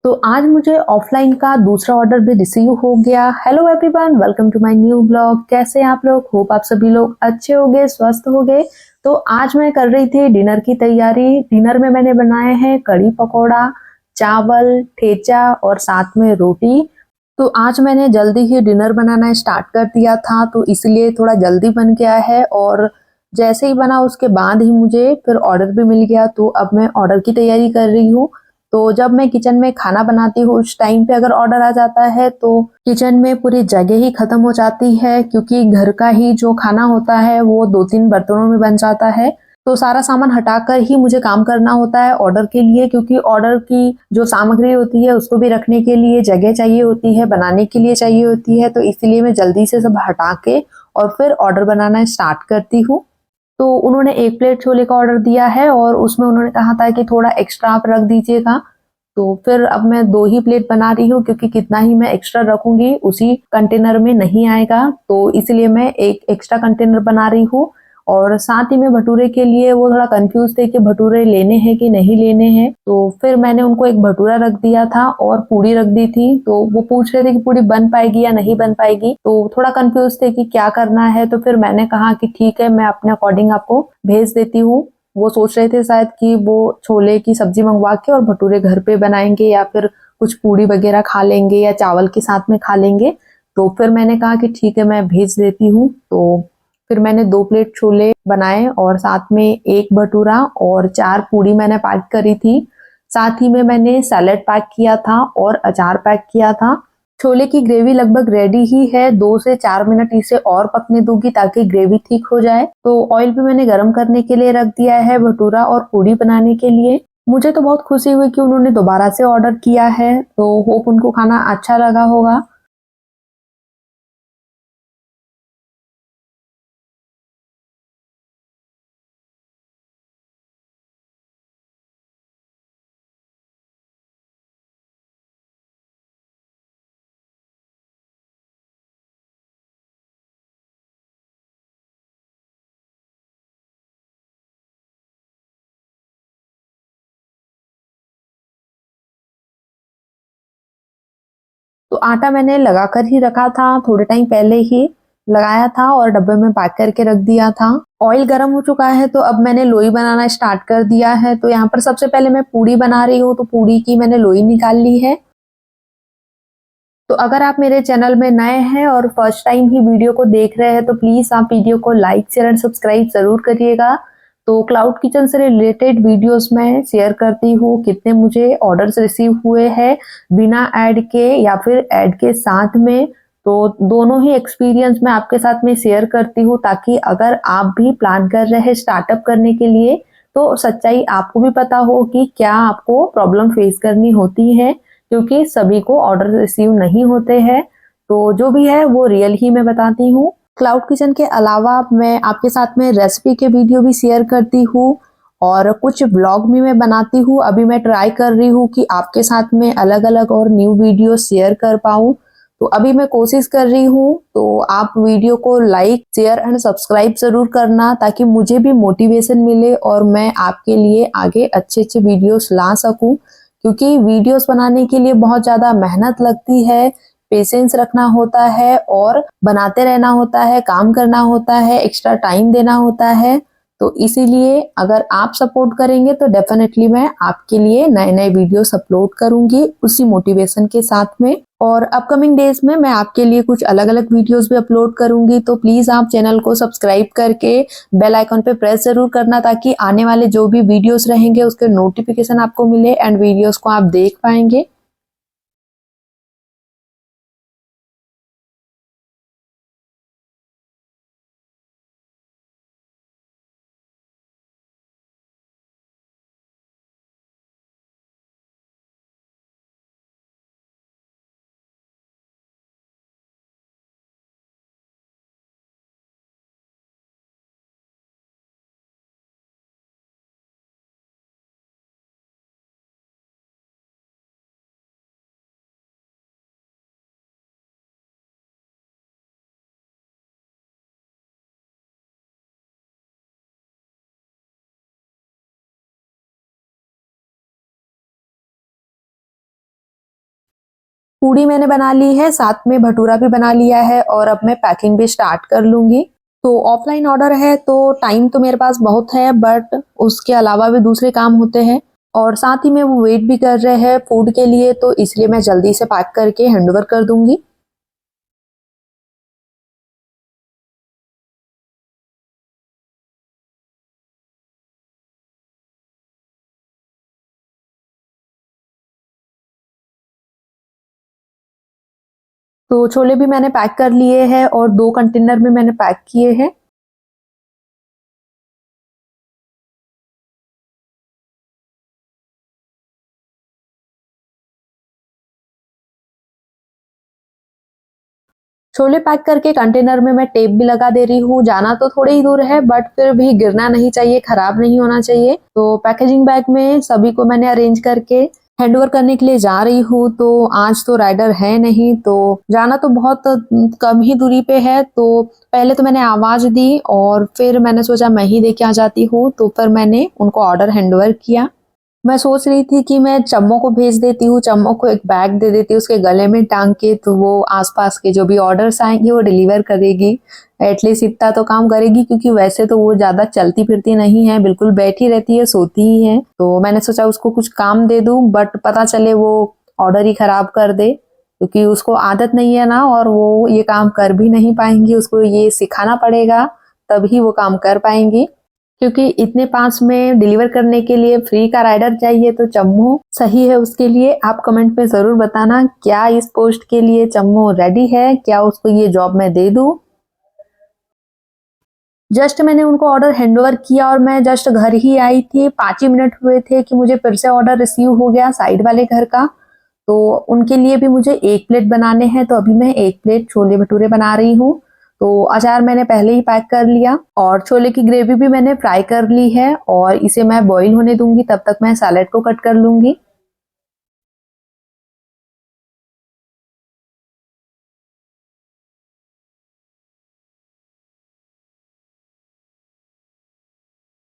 तो आज मुझे ऑफलाइन का दूसरा ऑर्डर भी रिसीव हो गया। Hello everyone, welcome to my new blog. कैसे हैं आप लोग? होप आप सभी लोग अच्छे होंगे, स्वस्थ होंगे। तो आज मैं कर रही थी डिनर की तैयारी। डिनर में मैंने बनाए हैं कड़ी पकौड़ा, चावल, ठेचा और साथ में रोटी। तो आज मैंने जल्दी ही डिनर बनाना स्टार्ट कर दिया था, तो इसलिए थोड़ा जल्दी बन गया है। और जैसे ही बना उसके बाद ही मुझे फिर ऑर्डर भी मिल गया, तो अब मैं ऑर्डर की तैयारी कर रही हूँ। तो जब मैं किचन में खाना बनाती हूँ उस टाइम पे अगर ऑर्डर आ जाता है तो किचन में पूरी जगह ही खत्म हो जाती है, क्योंकि घर का ही जो खाना होता है वो 2-3 बर्तनों में बन जाता है। तो सारा सामान हटाकर ही मुझे काम करना होता है ऑर्डर के लिए, क्योंकि ऑर्डर की जो सामग्री होती है उसको भी रखने के लिए जगह चाहिए होती है, बनाने के लिए चाहिए होती है। तो इसलिए मैं जल्दी से सब हटा के और फिर ऑर्डर बनाना स्टार्ट करती हूँ। तो उन्होंने 1 प्लेट छोले का ऑर्डर दिया है और उसमें उन्होंने कहा था कि थोड़ा एक्स्ट्रा आप रख दीजिएगा। तो फिर अब मैं 2 ही प्लेट बना रही हूँ, क्योंकि कितना ही मैं एक्स्ट्रा रखूंगी उसी कंटेनर में नहीं आएगा, तो इसलिए मैं एक एक्स्ट्रा कंटेनर बना रही हूँ। और साथ ही में भटूरे के लिए वो थोड़ा कंफ्यूज थे कि भटूरे लेने हैं कि नहीं लेने हैं। तो फिर मैंने उनको एक भटूरा रख दिया था और पूड़ी रख दी थी। तो वो पूछ रहे थे कि पूड़ी बन पाएगी या नहीं बन पाएगी, तो थोड़ा कंफ्यूज थे कि क्या करना है। तो फिर मैंने कहा कि ठीक है, मैं अपने अकॉर्डिंग आपको भेज देती हूँ। वो सोच रहे थे शायद कि वो छोले की सब्जी मंगवा के और भटूरे घर पे बनाएंगे, या फिर कुछ पूड़ी वगैरह खा लेंगे या चावल के साथ में खा लेंगे। तो फिर मैंने कहा कि ठीक है, मैं भेज देती हूँ। तो फिर मैंने 2 प्लेट छोले बनाए और साथ में 1 भटूरा और 4 पूड़ी मैंने पैक करी थी। साथ ही में मैंने सैलेड पैक किया था और अचार पैक किया था। छोले की ग्रेवी लगभग रेडी ही है, 2 से 4 मिनट इसे और पकने दूंगी ताकि ग्रेवी ठीक हो जाए। तो ऑयल भी मैंने गर्म करने के लिए रख दिया है भटूरा और पूड़ी बनाने के लिए। मुझे तो बहुत खुशी हुई कि उन्होंने दोबारा से ऑर्डर किया है, तो होप उनको खाना अच्छा लगा होगा। तो आटा मैंने लगाकर ही रखा था, थोड़े टाइम पहले ही लगाया था और डब्बे में पैक करके रख दिया था। ऑयल गर्म हो चुका है तो अब मैंने लोई बनाना स्टार्ट कर दिया है। तो यहाँ पर सबसे पहले मैं पूड़ी बना रही हूँ, तो पूड़ी की मैंने लोई निकाल ली है। तो अगर आप मेरे चैनल में नए हैं और फर्स्ट टाइम ही वीडियो को देख रहे हैं तो प्लीज़ आप वीडियो को लाइक शेयर एंड सब्सक्राइब ज़रूर करिएगा। तो क्लाउड किचन से रिलेटेड वीडियोस मैं शेयर करती हूँ, कितने मुझे ऑर्डर्स रिसीव हुए हैं बिना ऐड के या फिर ऐड के साथ में। तो दोनों ही एक्सपीरियंस मैं आपके साथ में शेयर करती हूँ, ताकि अगर आप भी प्लान कर रहे हैं स्टार्टअप करने के लिए तो सच्चाई आपको भी पता हो कि क्या आपको प्रॉब्लम फेस करनी होती है, क्योंकि सभी को ऑर्डर रिसीव नहीं होते हैं। तो जो भी है वो रियल ही मैं बताती हूँ। क्लाउड किचन के अलावा मैं आपके साथ में रेसिपी के वीडियो भी शेयर करती हूँ और कुछ ब्लॉग भी मैं बनाती हूँ। अभी मैं ट्राई कर रही हूँ कि आपके साथ में अलग अलग और न्यू वीडियो शेयर कर पाऊँ। तो अभी मैं कोशिश कर रही हूँ। तो आप वीडियो को लाइक शेयर एंड सब्सक्राइब जरूर करना, ताकि मुझे भी मोटिवेशन मिले और मैं आपके लिए आगे अच्छे अच्छे वीडियोस ला सकूं। क्योंकि वीडियोस बनाने के लिए बहुत ज़्यादा मेहनत लगती है, पेशेंस रखना होता है और बनाते रहना होता है, काम करना होता है, एक्स्ट्रा टाइम देना होता है। तो इसीलिए अगर आप सपोर्ट करेंगे तो डेफिनेटली मैं आपके लिए नए नए वीडियोस अपलोड करूंगी उसी मोटिवेशन के साथ में। और अपकमिंग डेज में मैं आपके लिए कुछ अलग अलग वीडियोस भी अपलोड करूंगी। तो प्लीज़ आप चैनल को सब्सक्राइब करके बेल आइकन पे प्रेस जरूर करना, ताकि आने वाले जो भी वीडियोस रहेंगे उसके नोटिफिकेशन आपको मिले एंड वीडियोस को आप देख पाएंगे। पूड़ी मैंने बना ली है, साथ में भटूरा भी बना लिया है और अब मैं पैकिंग भी स्टार्ट कर लूँगी। तो ऑफ़लाइन ऑर्डर है तो टाइम तो मेरे पास बहुत है, बट उसके अलावा भी दूसरे काम होते हैं और साथ ही में वो वेट भी कर रहे हैं फूड के लिए, तो इसलिए मैं जल्दी से पैक करके हैंडओवर कर दूँगी। तो छोले भी मैंने पैक कर लिए हैं और 2 कंटेनर में मैंने पैक किए हैं। छोले पैक करके कंटेनर में मैं टेप भी लगा दे रही हूँ। जाना तो थोड़ी ही दूर है, बट फिर भी गिरना नहीं चाहिए, खराब नहीं होना चाहिए। तो पैकेजिंग बैग में सभी को मैंने अरेंज करके हैंडओवर करने के लिए जा रही हूँ। तो आज तो राइडर है नहीं, तो जाना तो बहुत कम ही दूरी पे है। तो पहले तो मैंने आवाज़ दी और फिर मैंने सोचा मैं ही देके आ जाती हूँ, तो फिर मैंने उनको ऑर्डर हैंडओवर किया। मैं सोच रही थी कि मैं चम्मो को भेज देती हूँ, चम्मो को एक बैग दे देती हूँ उसके गले में टाँग के, तो वो आस-पास के जो भी ऑर्डर्स आएँगे वो डिलीवर करेगी। एटलीस्ट इतना तो काम करेगी, क्योंकि वैसे तो वो ज़्यादा चलती-फिरती नहीं है, बिल्कुल बैठी रहती है, सोती ही है। तो मैंने सोचा उसको कुछ काम दे दूँ, बट पता चले वो ऑर्डर ही खराब कर दे, क्योंकि उसको आदत नहीं है ना और वो ये काम कर भी नहीं पाएँगी, उसको ये सिखाना पड़ेगा, तभी वो काम कर पाएँगी। क्योंकि इतने पास में डिलीवर करने के लिए फ्री का राइडर चाहिए, तो चम्मू सही है उसके लिए। आप कमेंट में ज़रूर बताना, क्या इस पोस्ट के लिए चम्मू रेडी है? क्या उसको ये जॉब मैं दे दूँ? जस्ट मैंने उनको ऑर्डर हैंडओवर किया और मैं जस्ट घर ही आई थी। 5 ही मिनट हुए थे कि मुझे फिर से ऑर्डर रिसीव हो गया साइड वाले घर का। तो उनके लिए भी मुझे 1 प्लेट बनाने हैं, तो अभी मैं 1 प्लेट छोले भटूरे बना रही हूँ। तो अचार मैंने पहले ही पैक कर लिया और छोले की ग्रेवी भी मैंने फ्राई कर ली है और इसे मैं बॉईल होने दूँगी, तब तक मैं सैलेड को कट कर लूँगी।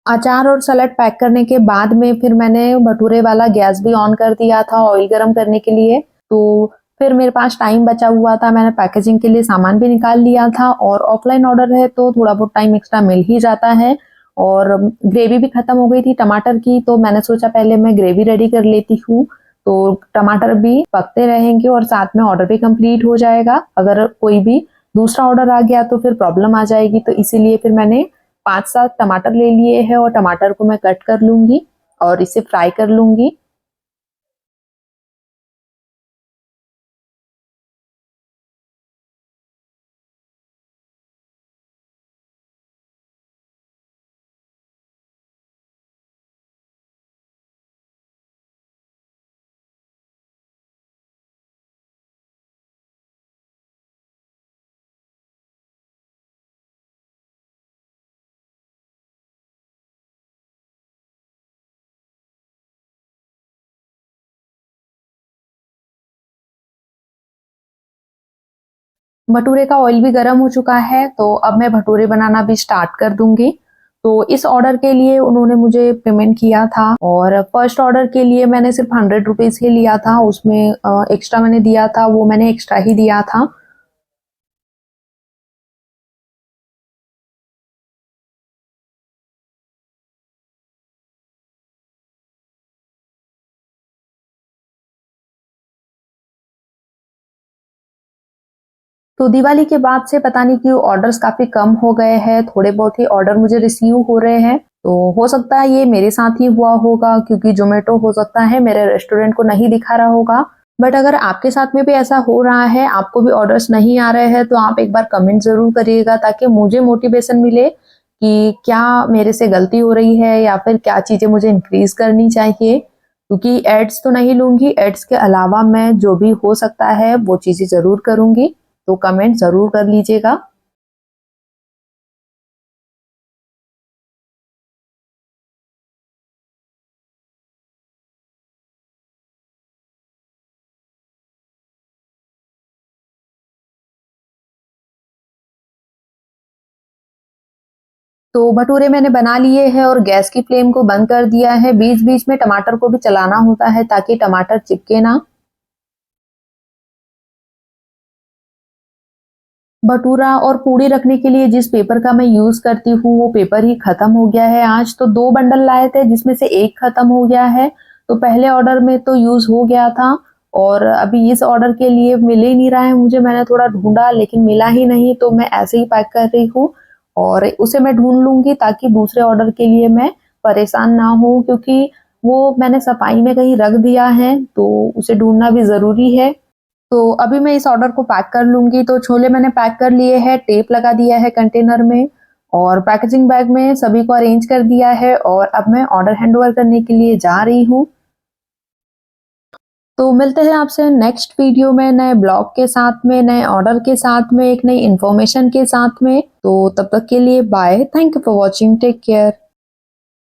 अचार और सलाद पैक करने के बाद में फिर मैंने भटूरे वाला गैस भी ऑन कर दिया था ऑयल गरम करने के लिए। तो फिर मेरे पास टाइम बचा हुआ था, मैंने पैकेजिंग के लिए सामान भी निकाल लिया था और ऑफलाइन ऑर्डर है तो थोड़ा बहुत टाइम एक्स्ट्रा मिल ही जाता है। और ग्रेवी भी खत्म हो गई थी टमाटर की, तो मैंने सोचा पहले मैं ग्रेवी रेडी कर लेती हूँ। तो टमाटर भी पकते रहेंगे और साथ में ऑर्डर भी कंप्लीट हो जाएगा। अगर कोई भी दूसरा ऑर्डर आ गया तो फिर प्रॉब्लम आ जाएगी, तो इसीलिए फिर मैंने 5-7 टमाटर ले लिए हैं और टमाटर को मैं कट कर लूँगी और इसे फ्राई कर लूँगी। भटूरे का ऑयल भी गरम हो चुका है, तो अब मैं भटूरे बनाना भी स्टार्ट कर दूँगी। तो इस ऑर्डर के लिए उन्होंने मुझे पेमेंट किया था और फर्स्ट ऑर्डर के लिए मैंने सिर्फ़ ₹100 ही लिया था, उसमें एक्स्ट्रा मैंने दिया था, वो मैंने एक्स्ट्रा ही दिया था। तो दिवाली के बाद से पता नहीं क्यों ऑर्डर्स काफ़ी कम हो गए हैं, थोड़े बहुत ही ऑर्डर मुझे रिसीव हो रहे हैं। तो हो सकता है ये मेरे साथ ही हुआ होगा, क्योंकि ज़ोमैटो हो सकता है मेरे रेस्टोरेंट को नहीं दिखा रहा होगा। बट अगर आपके साथ में भी ऐसा हो रहा है, आपको भी ऑर्डर्स नहीं आ रहे हैं, तो आप एक बार कमेंट ज़रूर करिएगा, ताकि मुझे मोटिवेशन मिले कि क्या मेरे से गलती हो रही है या फिर क्या चीज़ें मुझे इंक्रीज़ करनी चाहिए। क्योंकि एड्स तो नहीं लूँगी, एड्स के अलावा मैं जो भी हो सकता है वो चीज़ें ज़रूर करूँगी। तो कमेंट ज़रूर कर लीजिएगा। तो भटूरे मैंने बना लिए हैं और गैस की फ्लेम को बंद कर दिया है। बीच-बीच में टमाटर को भी चलाना होता है ताकि टमाटर चिपके ना। भटूरा और पूड़ी रखने के लिए जिस पेपर का मैं यूज़ करती हूँ वो पेपर ही ख़त्म हो गया है आज। तो 2 बंडल लाए थे जिसमें से 1 ख़त्म हो गया है। तो पहले ऑर्डर में तो यूज़ हो गया था और अभी इस ऑर्डर के लिए मिल ही नहीं रहा है मुझे। मैंने थोड़ा ढूँढा लेकिन मिला ही नहीं, तो मैं ऐसे ही पैक कर रही हूँ और उसे मैं ढूँढ लूँगी ताकि दूसरे ऑर्डर के लिए मैं परेशान ना हूँ, क्योंकि वो मैंने सफाई में कहीं रख दिया है तो उसे ढूँढना भी ज़रूरी है। तो अभी मैं इस ऑर्डर को पैक कर लूँगी। तो छोले मैंने पैक कर लिए हैं, टेप लगा दिया है कंटेनर में और पैकेजिंग बैग में सभी को अरेंज कर दिया है और अब मैं ऑर्डर हैंडओवर करने के लिए जा रही हूँ। तो मिलते हैं आपसे नेक्स्ट वीडियो में नए ब्लॉग के साथ में, नए ऑर्डर के साथ में, एक नई इन्फॉर्मेशन के साथ में। तो तब तक के लिए bye. Thank you for watching. Take care.